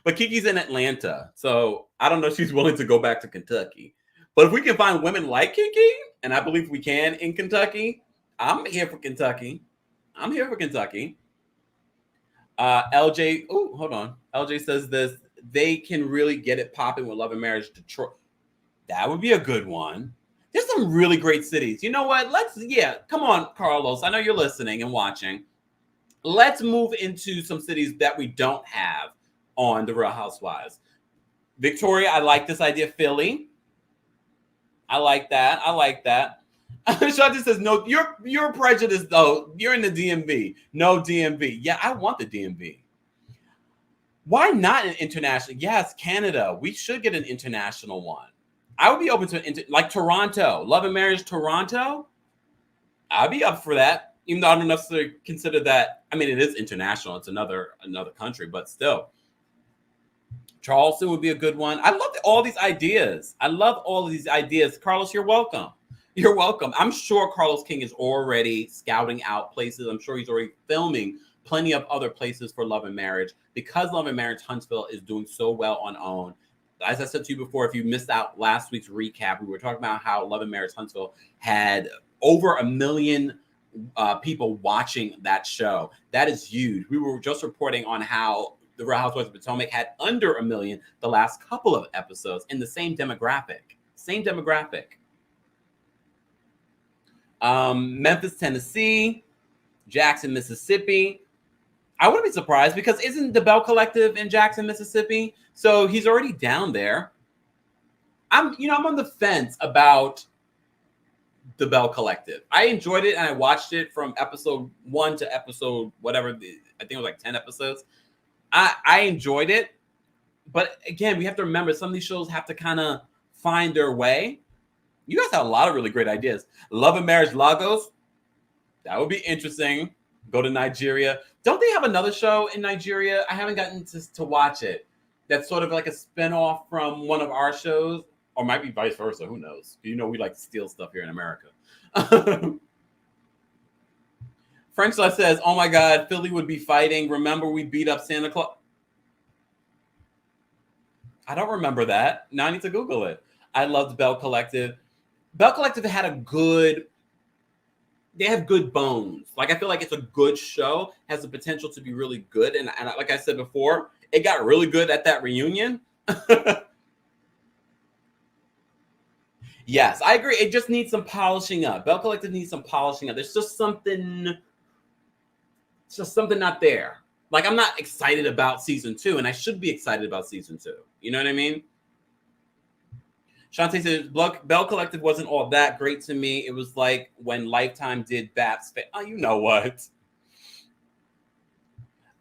Speaker 1: But Kiki's in Atlanta, so I don't know if she's willing to go back to Kentucky. But if we can find women like Kiki, and I believe we can in Kentucky, I'm here for Kentucky. I'm here for Kentucky. LJ, oh, hold on. LJ says this, they can really get it popping with Love and Marriage Detroit. That would be a good one. There's some really great cities. You know what? Come on, Carlos. I know you're listening and watching. Let's move into some cities that we don't have on the Real Housewives. Victoria, I like this idea. Philly. I like that. Shante says, no, you're prejudiced, though. You're in the DMV. No DMV. Yeah, I want the DMV. Why not an international? Yes, Canada. We should get an international one. I would be open to like Toronto. Love and Marriage Toronto. I'd be up for that. Even though I don't necessarily consider that. I mean, it is international. It's another country, but still. Charleston would be a good one. I love all these ideas. Carlos, you're welcome. You're welcome. I'm sure Carlos King is already scouting out places. I'm sure he's already filming plenty of other places for Love and Marriage because Love and Marriage Huntsville is doing so well on OWN. As I said to you before, if you missed out last week's recap, we were talking about how Love and Marriage Huntsville had over 1 million people watching that show. That is huge. We were just reporting on how the Real Housewives of Potomac had under 1 million the last couple of episodes in the same demographic. Memphis, Tennessee, Jackson, Mississippi. I wouldn't be surprised because isn't the Bell Collective in Jackson, Mississippi? So he's already down there. I'm on the fence about the Bell Collective. I enjoyed it and I watched it from episode 1 to episode whatever. I think it was like 10 episodes. I enjoyed it. But again, we have to remember some of these shows have to kind of find their way. You guys have a lot of really great ideas. Love and Marriage Lagos. That would be interesting. Go to Nigeria. Don't they have another show in Nigeria? I haven't gotten to watch it. That's sort of like a spinoff from one of our shows. Or might be vice versa. Who knows? You know we like to steal stuff here in America. Frenchla says, oh my God, Philly would be fighting. Remember we beat up Santa Claus? I don't remember that. Now I need to Google it. I loved Bell Collective. Bell Collective they have good bones. Like, I feel like it's a good show, has the potential to be really good. And like I said before, it got really good at that reunion. Yes, I agree. It just needs some polishing up. Bell Collective needs some polishing up. There's just something not there. Like, I'm not excited about season 2, and I should be excited about season 2. You know what I mean? Shantae says, Bell Collective wasn't all that great to me. It was like when Lifetime did Babs. Oh, you know what?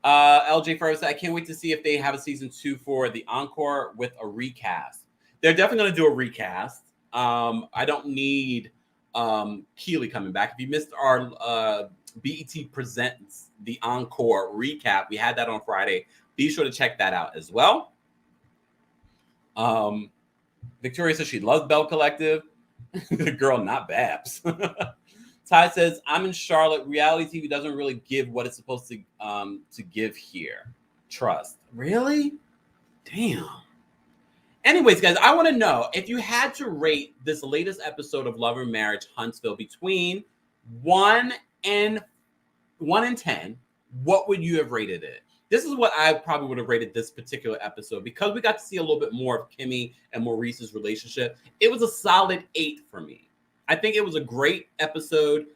Speaker 1: LJ Ferris said, I can't wait to see if they have a season 2 for the Encore with a recast. They're definitely going to do a recast. I don't need Keely coming back. If you missed our BET Presents the Encore recap, we had that on Friday. Be sure to check that out as well. Victoria says she loves Bell Collective. The girl, not Babs. Ty says, I'm in Charlotte. Reality TV doesn't really give what it's supposed to give here. Trust. Really? Damn. Anyways, guys, I want to know if you had to rate this latest episode of Love and Marriage Huntsville between 1 and 10, what would you have rated it? This is what I probably would have rated this particular episode because we got to see a little bit more of Kimmy and Maurice's relationship. It was a solid 8 for me. I think it was a great episode.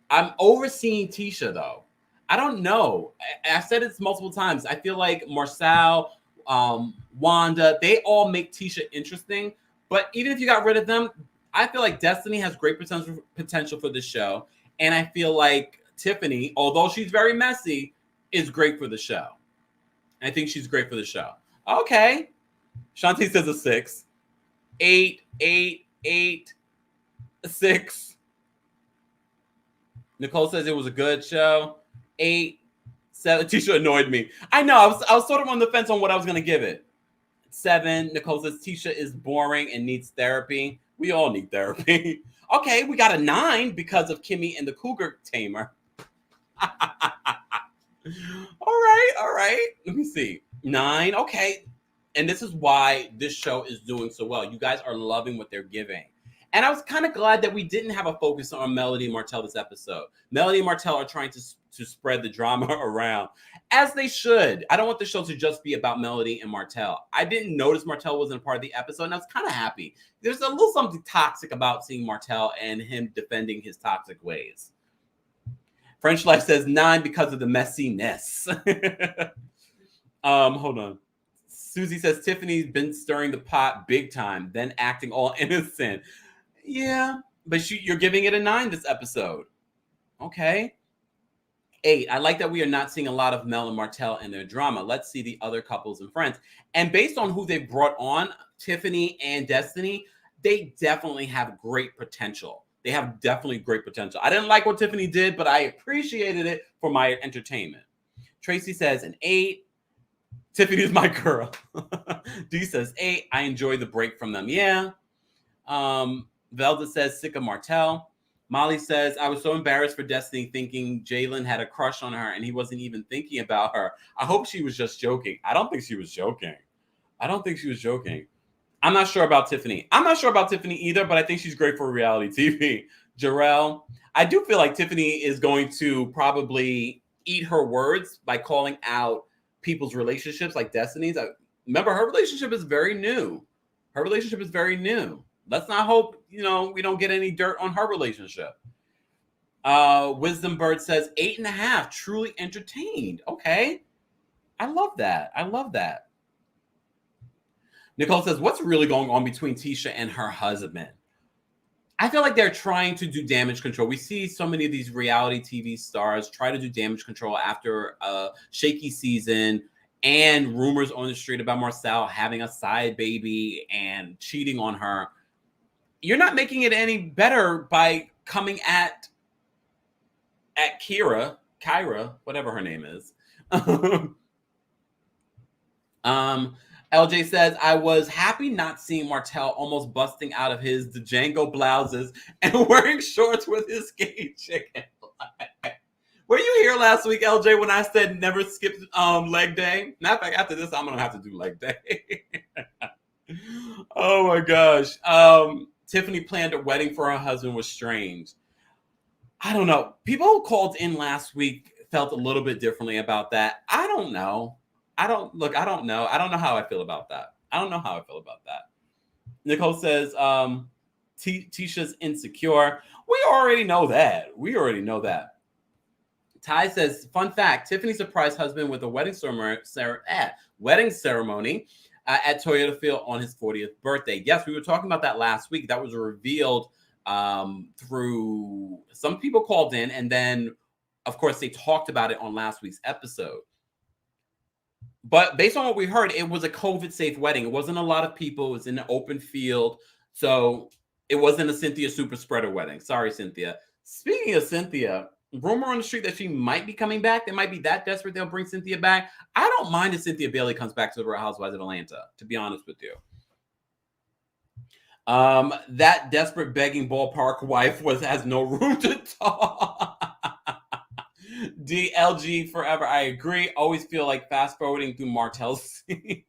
Speaker 1: I'm overseeing Tisha, though. I don't know. I've said it multiple times. I feel like Marsau Wanda, they all make Tisha interesting. But even if you got rid of them, I feel like Destiny has great potential for the show. And I feel like Tiffany, although she's very messy, is great for the show. I think she's great for the show. Okay. Shanti says a 6. 8, 8, 8, 6. Nicole says it was a good show. 8, 7. Tisha annoyed me. I know. I was sort of on the fence on what I was going to give it. 7. Nicole says Tisha is boring and needs therapy. We all need therapy. Okay, we got a 9 because of Kimmy and the Cougar Tamer. All right. Let me see. 9. Okay. And this is why this show is doing so well. You guys are loving what they're giving. And I was kind of glad that we didn't have a focus on Melody and Martell this episode. Melody and Martell are trying to spread the drama around, as they should. I don't want the show to just be about Melody and Martell. I didn't notice Martell wasn't a part of the episode, and I was kind of happy. There's a little something toxic about seeing Martell and him defending his toxic ways. French Life says 9 because of the messiness. Hold on. Susie says Tiffany's been stirring the pot big time, then acting all innocent. Yeah, but you're giving it a 9 this episode. Okay. 8. I like that we are not seeing a lot of Mel and Martell in their drama. Let's see the other couples and friends. And based on who they've brought on, Tiffany and Destiny, they definitely have great potential. They have definitely great potential. I didn't like what Tiffany did, but I appreciated it for my entertainment. Tracy says an 8. Tiffany is my girl. D says 8. I enjoy the break from them. Yeah. Velda says sick of Martell. Molly says, I was so embarrassed for Destiny thinking Jaylen had a crush on her and he wasn't even thinking about her. I hope she was just joking. I don't think she was joking. I'm not sure about Tiffany. I'm not sure about Tiffany either, but I think she's great for reality TV. Jarrell, I do feel like Tiffany is going to probably eat her words by calling out people's relationships like Destiny's. Remember, her relationship is very new. Let's not hope, we don't get any dirt on her relationship. Wisdom Bird says 8.5, truly entertained. Okay. I love that. Nicole says, what's really going on between Tisha and her husband? I feel like they're trying to do damage control. We see so many of these reality TV stars try to do damage control after a shaky season and rumors on the street about Marsau having a side baby and cheating on her. You're not making it any better by coming at Kyra, whatever her name is. LJ says, I was happy not seeing Martell almost busting out of his Django blouses and wearing shorts with his gay chicken. Were you here last week, LJ, when I said never skip leg day? Matter of fact, after this, I'm going to have to do leg day. Oh, my gosh. Tiffany planned a wedding for her husband was strange. I don't know. People who called in last week felt a little bit differently about that. I don't know. I don't know. I don't know how I feel about that. Nicole says, Tisha's insecure. We already know that. Ty says, fun fact, Tiffany surprised husband with a wedding ceremony at Toyota Field on his 40th birthday. Yes, we were talking about that last week. That was revealed through some people called in, and then, of course, they talked about it on last week's episode. But based on what we heard, it was a COVID-safe wedding. It wasn't a lot of people. It was in an open field. So it wasn't a Cynthia super spreader wedding. Sorry, Cynthia. Speaking of Cynthia, rumor on the street that she might be coming back. They might be that desperate they'll bring Cynthia back. I don't mind if Cynthia Bailey comes back to the Real Housewives of Atlanta, to be honest with you. That desperate begging ballpark wife has no room to talk. DLG forever. I agree. Always feel like fast forwarding through Martell's scenes.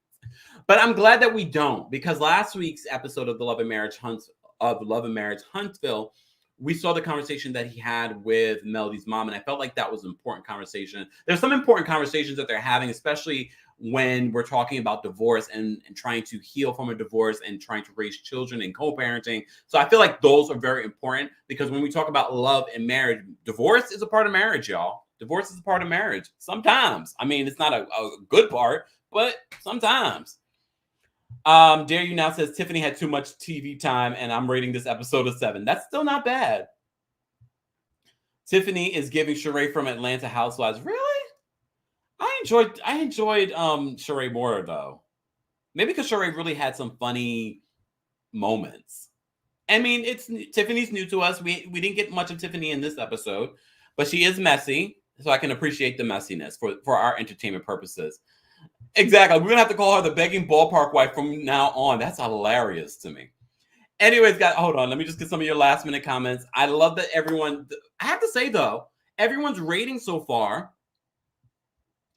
Speaker 1: But I'm glad that we don't, because last week's episode of Love and Marriage Huntsville, we saw the conversation that he had with Melody's mom, and I felt like that was an important conversation. There's some important conversations that they're having, especially when we're talking about divorce and trying to heal from a divorce and trying to raise children and co-parenting. So I feel like those are very important, because when we talk about love and marriage, divorce is a part of marriage, y'all. Divorce is a part of marriage. Sometimes. I mean, it's not a good part, but sometimes. Dare You Now says Tiffany had too much TV time, and I'm rating this episode a 7. That's still not bad. Tiffany is giving Sheree from Atlanta Housewives. Really? I enjoyed Sheree more though. Maybe because Sheree really had some funny moments. I mean, Tiffany's new to us. We didn't get much of Tiffany in this episode, but she is messy, so I can appreciate the messiness for our entertainment purposes. Exactly. We're gonna have to call her the begging ballpark wife from now on. That's hilarious to me. Anyways, guys, hold on. Let me just get some of your last minute comments. I love that everyone. I have to say though, everyone's rating so far.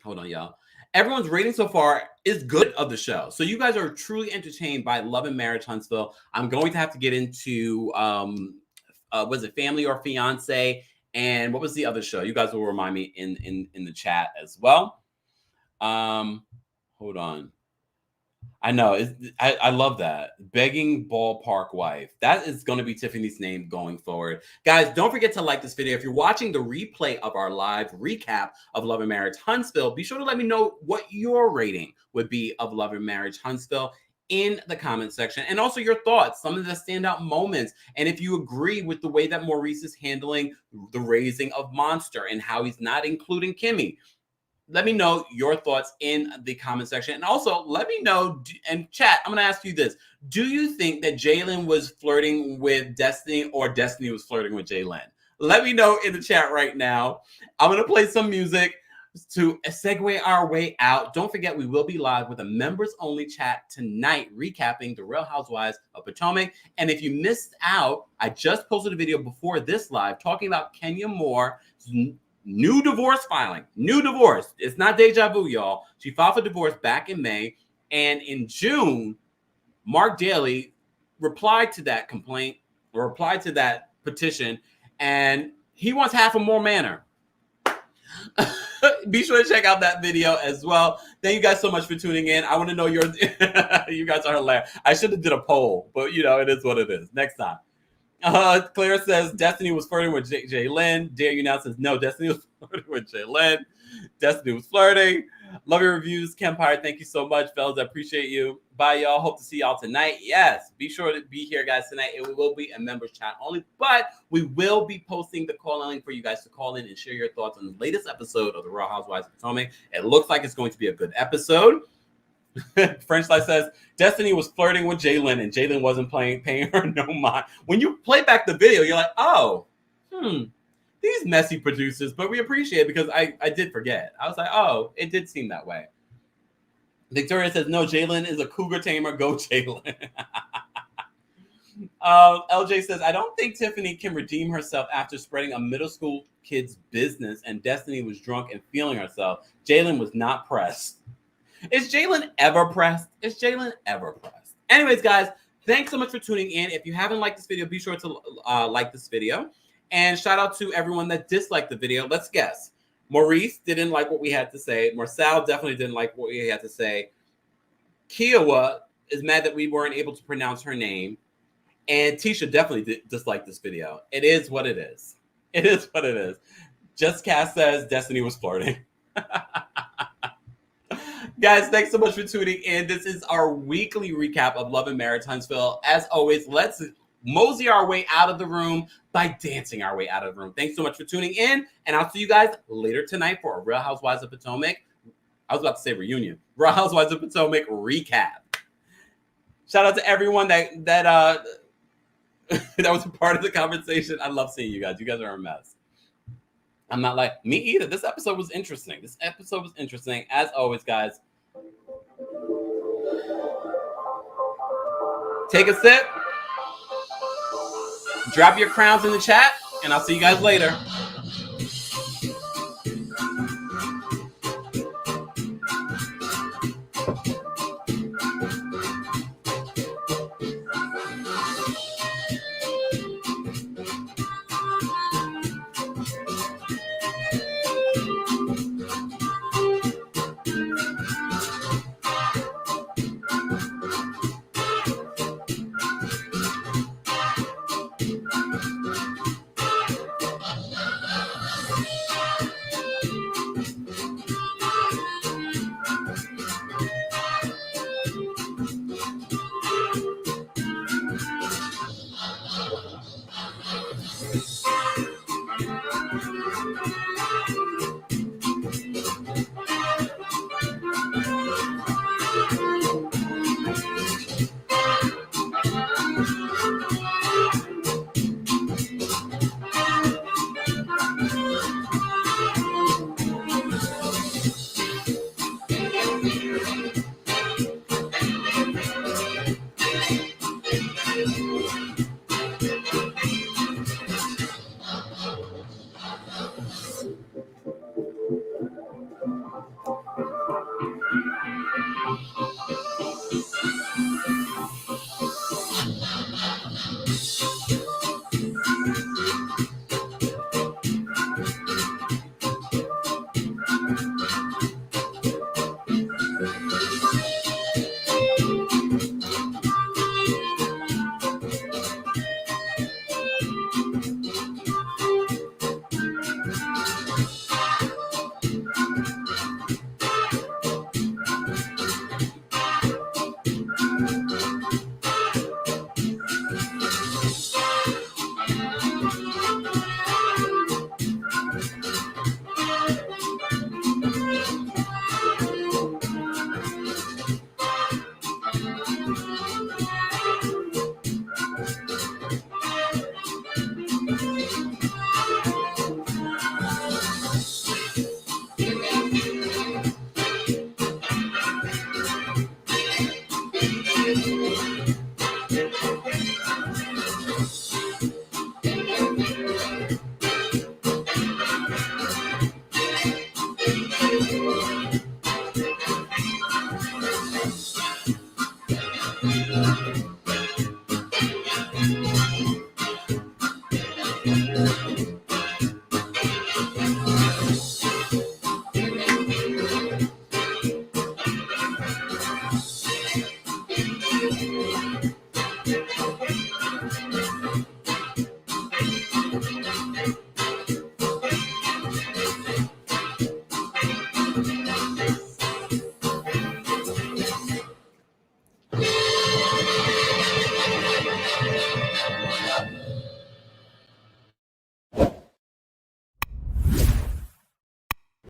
Speaker 1: Hold on, y'all. Everyone's rating so far is good of the show. So you guys are truly entertained by Love and Marriage Huntsville. I'm going to have to get into was it Family or Fiance? And what was the other show? You guys will remind me in the chat as well. Hold on. I know. I love that. Begging ballpark wife. That is going to be Tiffany's name going forward. Guys, don't forget to like this video. If you're watching the replay of our live recap of Love and Marriage Huntsville, be sure to let me know what your rating would be of Love and Marriage Huntsville in the comment section. And also your thoughts, some of the standout moments. And if you agree with the way that Maurice is handling the raising of Monster and how he's not including Kimmy. Let me know your thoughts in the comment section. And also, let me know, and chat, I'm going to ask you this. Do you think that Jaylen was flirting with Destiny or Destiny was flirting with Jaylen? Let me know in the chat right now. I'm going to play some music to segue our way out. Don't forget, we will be live with a members-only chat tonight, recapping The Real Housewives of Potomac. And if you missed out, I just posted a video before this live talking about Kenya Moore new divorce filing. New divorce. It's not deja vu, y'all. She filed for divorce back in May. And in June, Mark Daly replied to that complaint or replied to that petition. And he wants half a more Manor. Be sure to check out that video as well. Thank you guys so much for tuning in. I want to know your... You guys are hilarious. I should have did a poll, but you know, it is what it is. Next time. Claire says Destiny was flirting with Jaylen. Dare You Now says no, Destiny was flirting with Jaylen. Destiny was flirting. Love your reviews, Kempire. Thank you so much, fellas. I appreciate you. Bye, y'all. Hope to see y'all tonight. Yes, be sure to be here, guys, tonight. It will be a members chat only, but we will be posting the call-in link for you guys to call in and share your thoughts on the latest episode of The Real Housewives of Potomac. It looks like it's going to be a good episode. French Life says Destiny was flirting with Jaylen and Jaylen wasn't paying her no mind. When you play back the video, you're like, oh, these messy producers, but we appreciate it because I did forget. I was like, oh, it did seem that way. Victoria says, no, Jaylen is a cougar tamer. Go Jaylen. LJ says, I don't think Tiffany can redeem herself after spreading a middle school kid's business and Destiny was drunk and feeling herself. Jaylen was not pressed. Is Jaylen ever pressed? Is Jaylen ever pressed? Anyways, guys, thanks so much for tuning in. If you haven't liked this video, be sure to like this video. And shout out to everyone that disliked the video. Let's guess. Maurice didn't like what we had to say. Marsau definitely didn't like what we had to say. Kiowa is mad that we weren't able to pronounce her name. And Tisha definitely disliked this video. It is what it is. It is what it is. Just Cass says Destiny was flirting. Guys, thanks so much for tuning in. This is our weekly recap of Love and Marriage Huntsville. As always, let's mosey our way out of the room by dancing our way out of the room. Thanks so much for tuning in, and I'll see you guys later tonight for a Real Housewives of Potomac. I was about to say reunion. Real Housewives of Potomac recap. Shout out to everyone that was a part of the conversation. I love seeing you guys. You guys are a mess. I'm not like me either. This episode was interesting. As always, guys. Take a sip. Drop your crowns in the chat, and I'll see you guys later.